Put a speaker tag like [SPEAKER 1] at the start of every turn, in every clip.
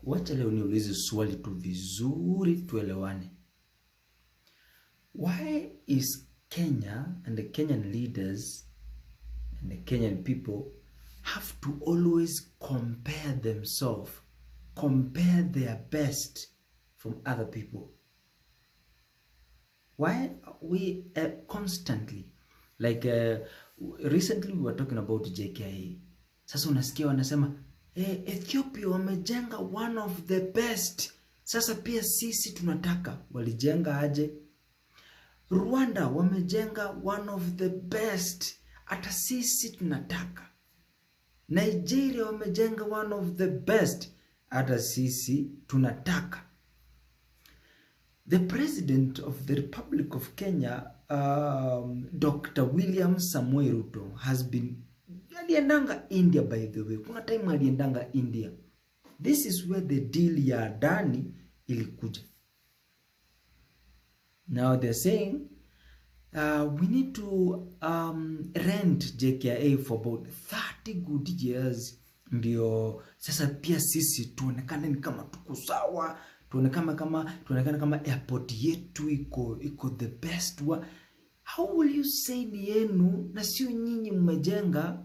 [SPEAKER 1] wacha leo niulize swali tu vizuri tuelewane. Why is Kenya and the Kenyan leaders and the Kenyan people have to always compare themselves, compare their best from other people? Why we constantly, like recently we were talking about JKIA. Sasa unasikia wanasema Ethiopia wamejenga one of the best. Sasa pia sisi tunataka. Walijenga aje? Rwanda wamejenga one of the best. Hata sisi tunataka. Nigeria wamejenga one of the best. Hata sisi tunataka. The President of the Republic of Kenya, Dr. William Samoei Ruto, has been aliendanga India, by the way. Kuna time aliendanga India. This is where the deal ya Adani ilikuja. Now they're saying we need to rent JKIA for about 30 good years. Ndio sasa pia sisi tuonekane ni kama tuko sawa, tuonekane kama airport yetu iko the best one. How will you say ni yenu na sio nyinyi mmejenga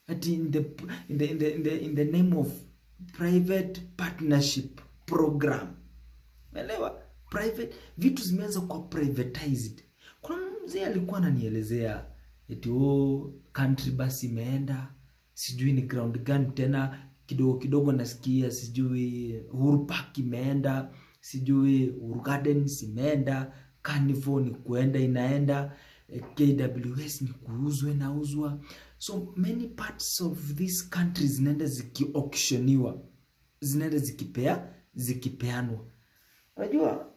[SPEAKER 1] at in the name of private partnership program? Elewa, private vitu zimeanza kwa privatized. Kuna mzee alikuwa ananielezea eti country bus imeenda, sijui ni ground gun tena, kidogo nasikia sijui Uhuru Park imeenda, sijui Uhuru Gardens imeenda, Carnival ni kuenda inaenda, KWS ni kuuzwa inauzwa. So many parts of these countries zinaenda ziki-auctioniwa, zinaenda zikipeanwa. Unajua,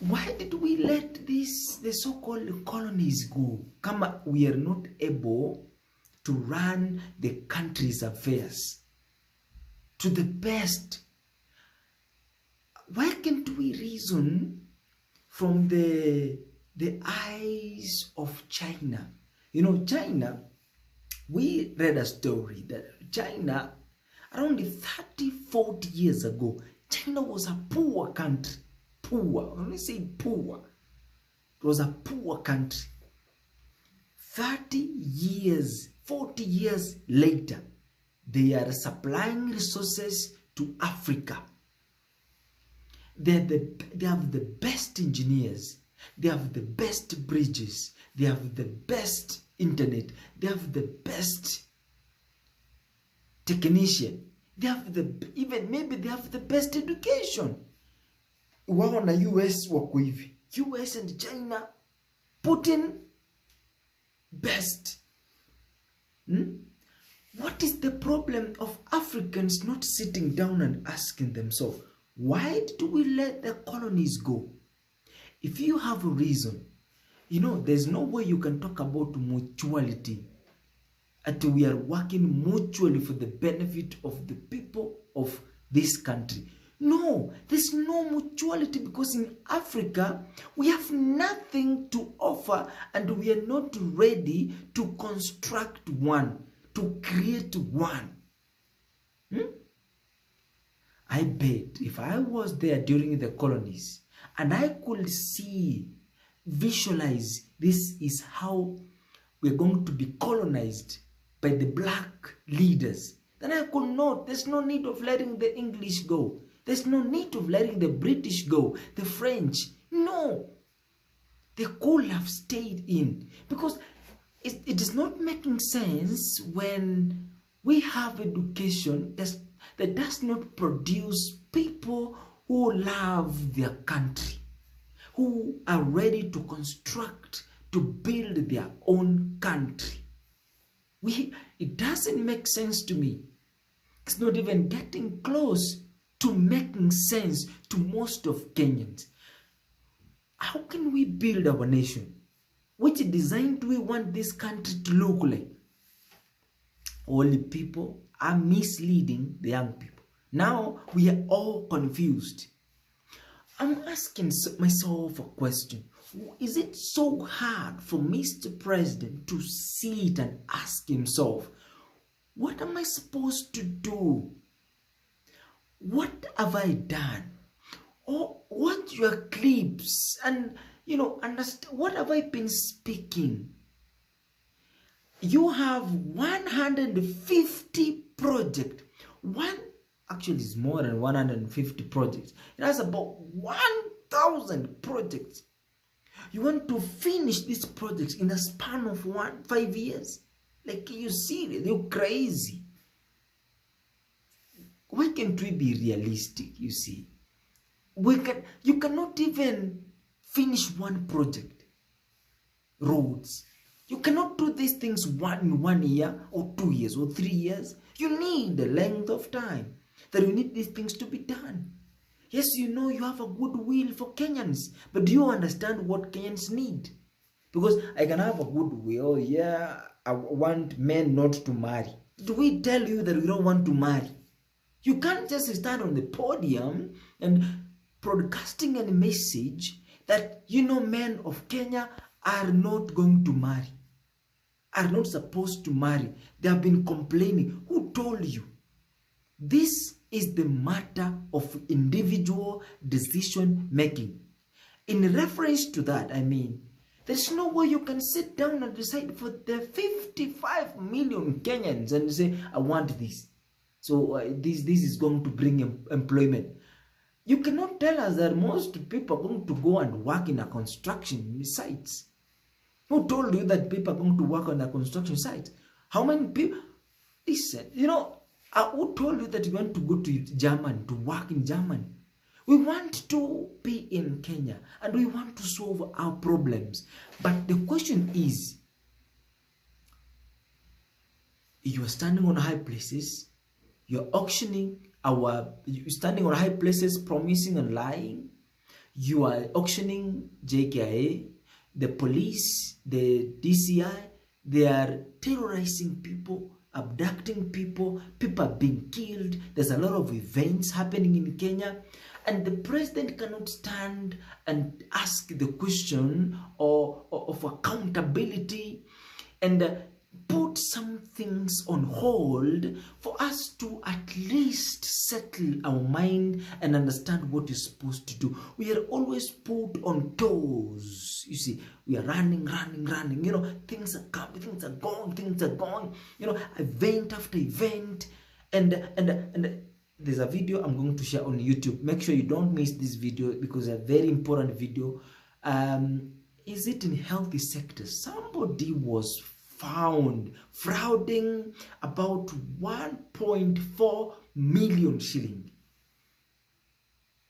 [SPEAKER 1] why did we let the so-called colonies go? Kama we are not able to run the country's affairs to the best. Why can't we reason from the eyes of China? You know, China, we read a story that China, around 30-40 years ago, China was a poor country. Poor. When we say poor, it was a poor country. 30 years, 40 years later, they are supplying resources to Africa. They have the best engineers. They have the best bridges. They have the best internet. They have the best technician. They have maybe they have the best education. Wao na US wako hivi. US and China, Putin, best. What is the problem of Africans not sitting down and asking themselves, why do we let the colonies go? If you have a reason, you know, there's no way you can talk about mutuality until we are working mutually for the benefit of the people of this country. No, there's no mutuality because in Africa, we have nothing to offer and we are not ready to construct one, to create one. I bet if I was there during the colonies and I could visualize this is how we're going to be colonized by the black leaders, then I could know there's no need of letting the English go. There's no need of letting the British go, the French. No. They could have stayed in. Because it is not making sense when we have education that does not produce people who love their country, who are ready to construct, to build their own country. It doesn't make sense to me. It's not even getting close to making sense to most of Kenyans. How can we build our nation? Which design do we want this country to look like? Only people are misleading the young people. Now we are all confused. I'm asking myself a question. Is it so hard for Mr. President to sit and ask himself, what am I supposed to do? what have I done? Or watch your clips and, understand what have I been speaking. You have 150 projects. Actually, it's more than 150 projects. It has about 1,000 projects. You want to finish these projects in the span of 5 years? Like, you serious? You're crazy. Why can't we be realistic? You see, you cannot even finish one project. Roads. You cannot do these things in 1 year or 2 years or 3 years. You need a length of time that you need these things to be done. Yes, you have a good will for Kenyans, but do you understand what Kenyans need? Because I can have a good will, yeah, I want men not to marry. Do we tell you that we don't want to marry? You can't just stand on the podium and broadcasting a message that, men of Kenya are not going to marry, are not supposed to marry. They have been complaining. Who told you? This is the matter of individual decision making. In reference to that, there's no way you can sit down and decide for the 55 million Kenyans and say, I want this. So this is going to bring employment. You cannot tell us that most people are going to go and work in a construction sites. Who told you that people are going to work on a construction site? How many people? Listen, who told you that you want to go to Germany, to work in Germany? We want to be in Kenya and we want to solve our problems. But the question is, you are standing on high places, you're you're standing on high places promising and lying. You are auctioning JKIA, the police, the DCI, they are terrorizing people, abducting people, people are being killed. There's a lot of events happening in Kenya, and the president cannot stand and ask the question of accountability and put some things on hold for us to at least settle our mind and understand what you're supposed to do. We are always put on toes. You see, we are running. Things are coming, things are going, event after event. And there's a video I'm going to share on YouTube. Make sure you don't miss this video because it's a very important video. Is it in healthy sectors? Somebody was found frauding about 1.4 million shilling.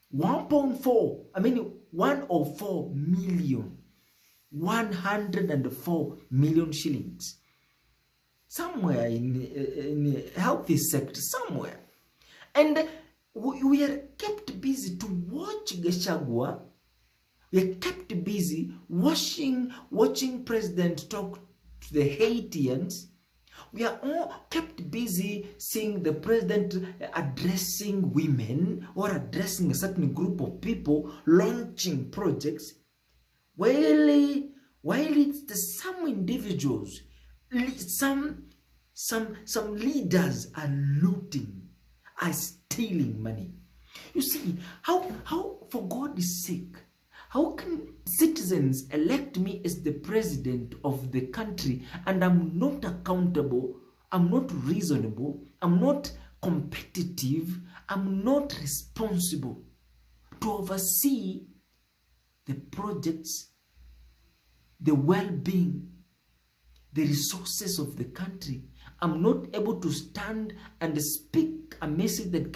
[SPEAKER 1] 104 million. 104 million shillings. Somewhere in a healthy sector, somewhere. And we are kept busy to watch Gachagua. We are kept busy watching President talk to the Haitians. We are all kept busy seeing the president addressing women or addressing a certain group of people, launching projects, while it's some individuals, some leaders are looting, are stealing money. You see, how for God's sake, how can citizens elect me as the president of the country and I'm not accountable, I'm not reasonable, I'm not competitive, I'm not responsible to oversee the projects, the well-being, the resources of the country? I'm not able to stand and speak a message that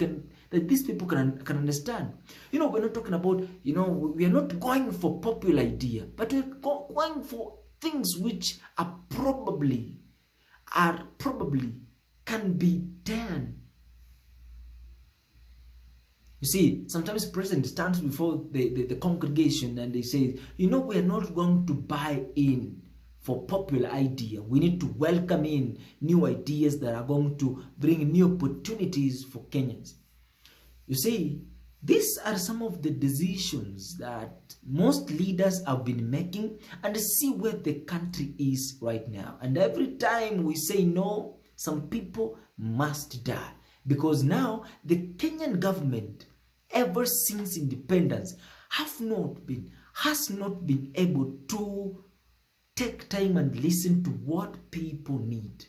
[SPEAKER 1] these people can understand. We're not talking about, we are not going for popular idea, but we're going for things which are probably can be done. You see, sometimes the president stands before the congregation and they say, we are not going to buy in for popular idea. We need to welcome in new ideas that are going to bring new opportunities for Kenyans. You see, these are some of the decisions that most leaders have been making, and see where the country is right now. And every time we say no, some people must die. Because now the Kenyan government, ever since independence, has not been able to take time and listen to what people need.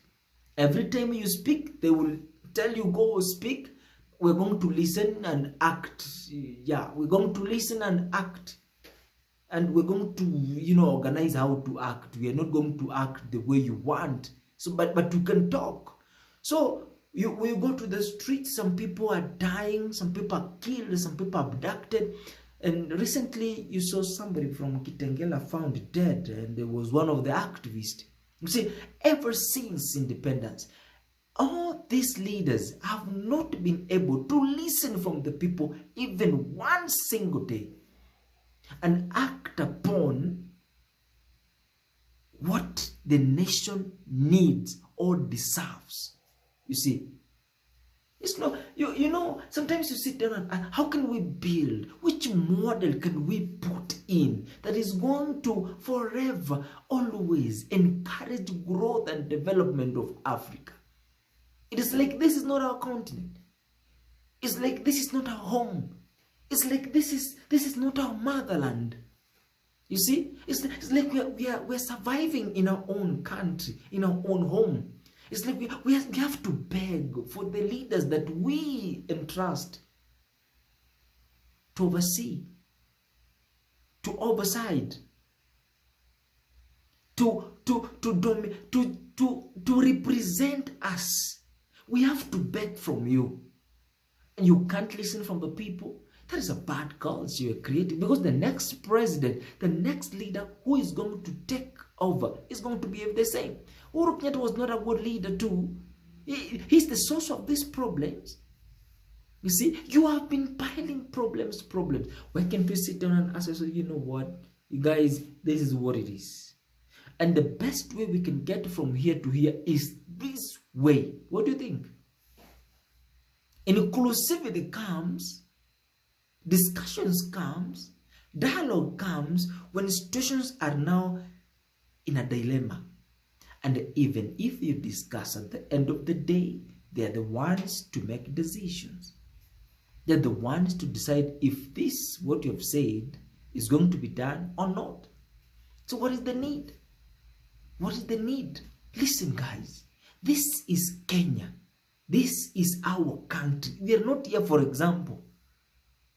[SPEAKER 1] Every time you speak, they will tell you, go speak. We're going to listen and act. Yeah, we're going to listen and act. And we're going to, organize how to act. We are not going to act the way you want. So, but you can talk. So you go to the streets, some people are dying, some people are killed, some people are abducted. And recently you saw somebody from Kitengela found dead, and there was one of the activists. You see, ever since independence, all these leaders have not been able to listen from the people even one single day and act upon what the nation needs or deserves. You see, it's not, sometimes you sit down and ask, how can we build? Which model can we put in that is going to forever, always encourage growth and development of Africa? It is like this is not our continent. It's like this is not our home. It's like this is not our motherland. You see, it's like we're surviving in our own country, in our own home. It's like we have to beg for the leaders that we entrust to oversee, to oversight, to represent us. We have to beg from you. And you can't listen from the people. That is a bad culture you're creating, because the next president, the next leader who is going to take over is going to behave the same. Uhuru Kenyatta was not a good leader too. He's the source of these problems. You see, you have been piling problems. Why can't we sit down and ask, you know what, you guys, this is what it is. And the best way we can get from here to here is this way. What do you think? Inclusivity comes, discussions comes, dialogue comes when situations are now in a dilemma. And even if you discuss, at the end of the day, they are the ones to make decisions. They're the ones to decide if this, what you have said, is going to be done or not. So what is the need? What is the need? Listen, guys, this is Kenya. This is our country. We are not here, for example.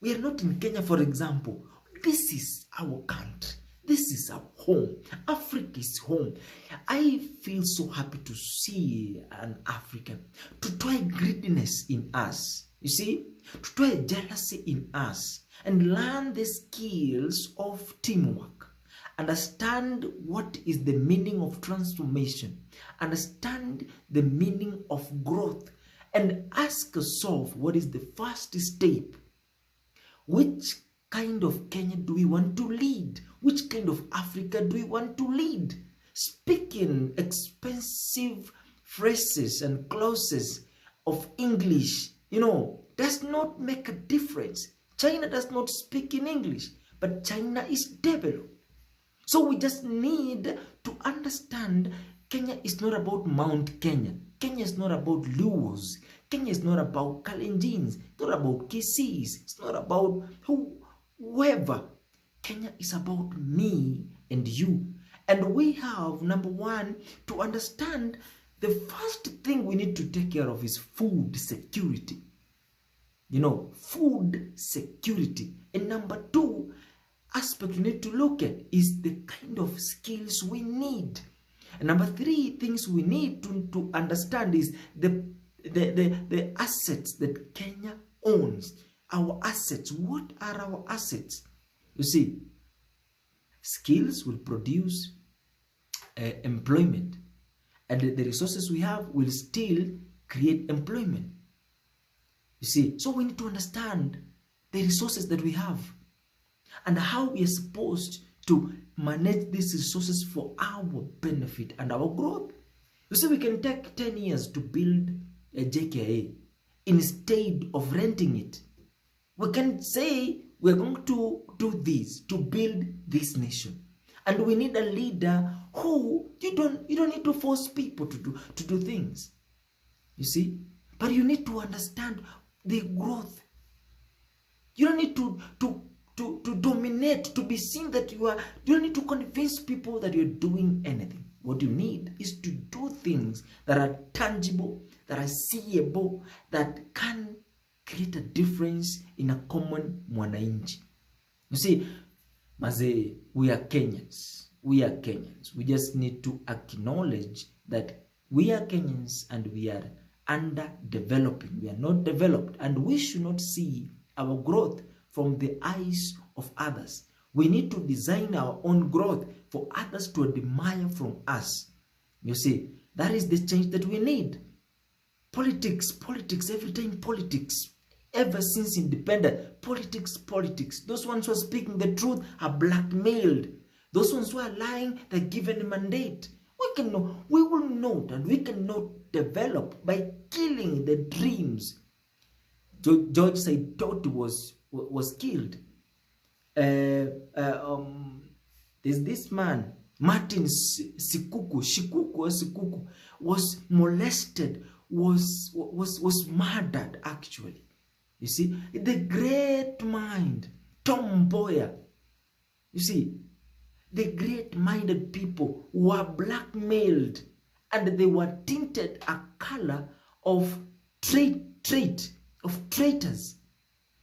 [SPEAKER 1] We are not in Kenya, for example. This is our country. This is our home. Africa is home. I feel so happy to see an African, to try greediness in us. You see, to try jealousy in us and learn the skills of teamwork. Understand what is the meaning of transformation. Understand the meaning of growth. And ask yourself, what is the first step? Which kind of Kenya do we want to lead? Which kind of Africa do we want to lead? Speaking expensive phrases and clauses of English, does not make a difference. China does not speak in English, but China is developed. So we just need to understand Kenya is not about Mount Kenya. Kenya is not about Luos. Kenya is not about Kalenjins. It's not about Kisis. It's not about whoever. Kenya is about me and you. And we have, number one, to understand the first thing we need to take care of is food security. Food security. And number two aspect we need to look at is the kind of skills we need. And number three things we need to understand is the assets that Kenya owns. Our assets. What are our assets? You see, skills will produce employment. And the resources we have will still create employment. You see, so we need to understand the resources that we have and how we are supposed to manage these resources for our benefit and our growth. You see, we can take 10 years to build a JKIA instead of renting it. We can say we're going to do this to build this nation. And we need a leader who you don't need to force people to do things. You see? But you need to understand the growth. You don't need to dominate, to be seen that you are. You don't need to convince people that you're doing anything. What you need is to do things that are tangible, that are seeable, that can create a difference in a common mwananchi. You see, Maze, we are Kenyans. We are Kenyans. We just need to acknowledge that we are Kenyans and we are underdeveloping. We are not developed, and we should not see our growth from the eyes of others. We need to design our own growth for others to admire from us. You see, that is the change that we need. Politics, every time politics. Ever since independence, politics. Those ones who are speaking the truth are blackmailed. Those ones who are lying, they're given a mandate. We will know that we cannot develop by killing the dreams. George Saitoti was killed. There's this man, Martin Shikuku was molested, was murdered actually. You see, the great mind, Tom Mboya, you see, the great-minded people were blackmailed and they were tinted a color of of traitors.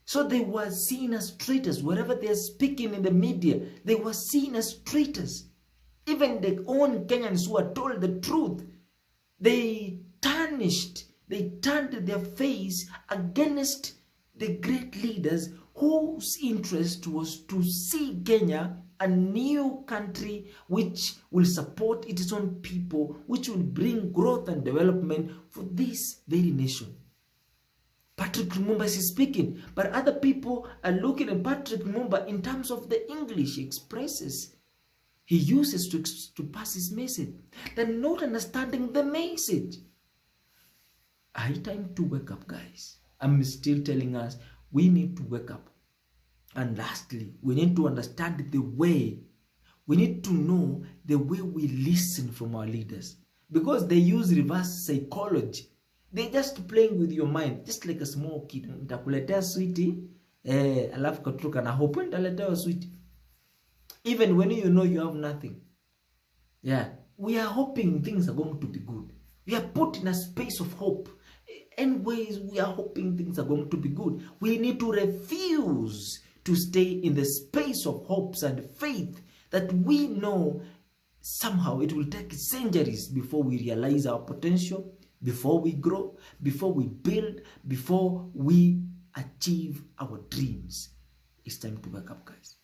[SPEAKER 1] So they were seen as traitors. Wherever they are speaking in the media, they were seen as traitors. Even the own Kenyans who are told the truth, they turned their face against the great leaders whose interest was to see Kenya a new country which will support its own people, which will bring growth and development for this very nation. Patrick Lumumba is speaking, but other people are looking at Patrick Lumumba in terms of the English he expresses. He uses to pass his message. They're not understanding the message. High time to wake up, guys. I'm still telling us we need to wake up. And lastly, we need to understand the way. We need to know the way we listen from our leaders. Because they use reverse psychology. They're just playing with your mind. Just like a small kid. Nitakuletea sweetie. Alafu katuka na hope nitaletea sweetie. Even when you know you have nothing. Yeah. We are hoping things are going to be good. We are put in a space of hope. Anyways, we are hoping things are going to be good. We need to refuse to stay in the space of hopes and faith that we know somehow it will take centuries before we realize our potential, before we grow, before we build, before we achieve our dreams. It's time to wake up, guys.